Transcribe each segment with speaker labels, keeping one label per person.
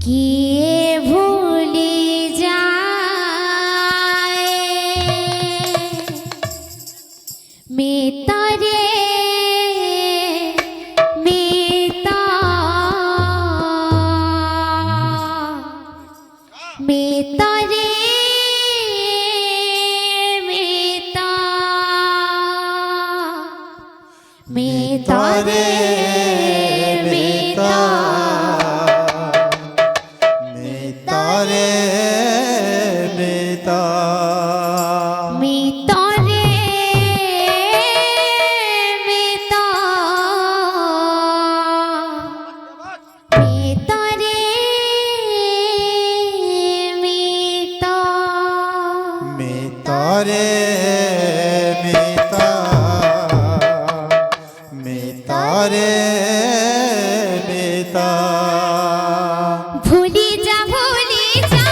Speaker 1: কে ভুলি যায় মেতারে মেতা মেতারে মেতা মেতারে মেতা
Speaker 2: মেতারে মেতা
Speaker 1: মেতারে মেতা মেতারে মেতা
Speaker 2: মেতারে মেতা মেতারে মেতা
Speaker 1: ভুলি যা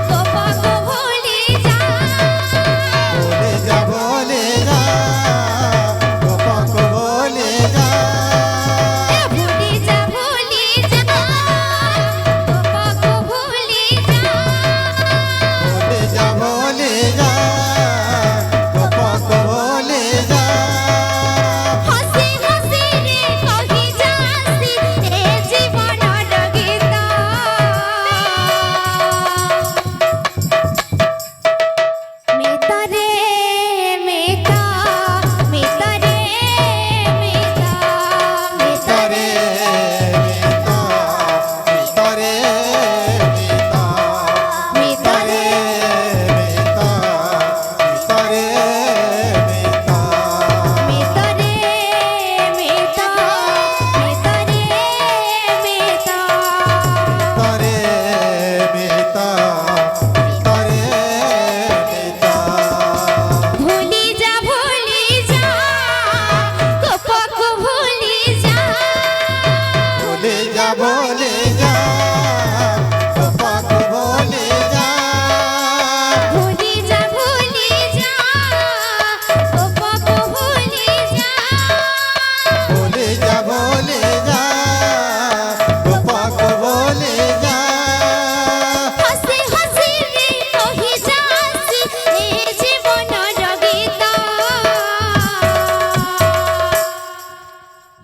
Speaker 1: গোপা গো ভুলি যা
Speaker 2: বলে যা বলে যা গোপক বলে যা
Speaker 1: ভুলি যা গোপা গো ভুলি যা
Speaker 2: বলে যা বলে যা গোপক বলে যা
Speaker 1: হসি হসি রে কহি যাসি এ জীবনর গীত মেতারে মেতা মেতারে মেতা
Speaker 2: মেতারে মেতা মেতারে মেতা
Speaker 1: মেতারে
Speaker 2: মেতা মেতারে মেতা
Speaker 1: মেতারে মেতা মেতারে মেতা
Speaker 2: তারে মেতা তারে মেতা
Speaker 1: ভুলি যা গোপক ভুলি যা
Speaker 2: বলে যা বলে যা গোপক বলে যা
Speaker 1: ভুলি যা গোপক ভুলি যা
Speaker 2: বলে যা বলে যা গোপক বলে যা
Speaker 1: হসি হসি রে কহি যাসি এ জীবনর গীত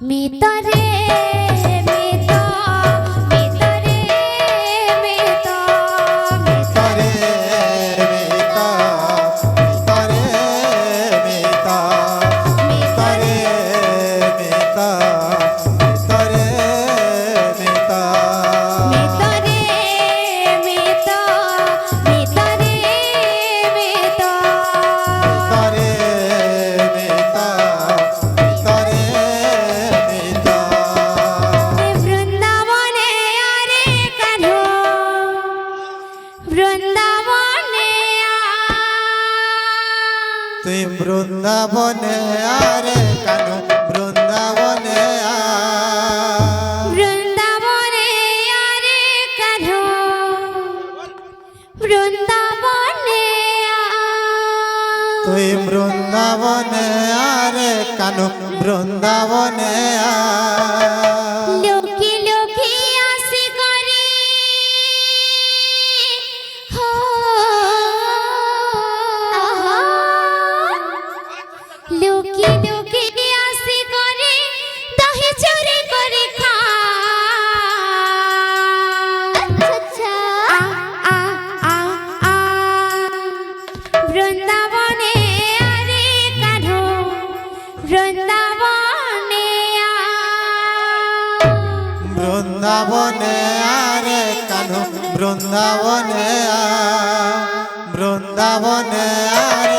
Speaker 1: মেতারে মেতা মেতারে মেতা
Speaker 2: তারে মেতা তারে মেতা তারে মেতা তারে মেতা
Speaker 1: মেতারে মেতা মেতারে মেতা
Speaker 2: তারে মেতা তারে মেতা
Speaker 1: বৃন্দাবনে আরে কানো বৃন্দাবনে
Speaker 2: তুই বৃন্দাবনে আরে কানু বৃন্দাবনে
Speaker 1: বৃন্দাবনে আরে কানো বৃন্দাবনে
Speaker 2: তুই বৃন্দাবনে আরে কানু বৃন্দাবনে
Speaker 1: লোকি লোকি আসি করে হো লোকি লোকি আসি করে দহি চুরি করে খা আচ্ছা আ আ আ বৃন্দাবনে আরে কানো বৃন্দাবনে
Speaker 2: বৃন্দাবনে আরে কানু বৃন্দাবনে বৃন্দাবনে আরে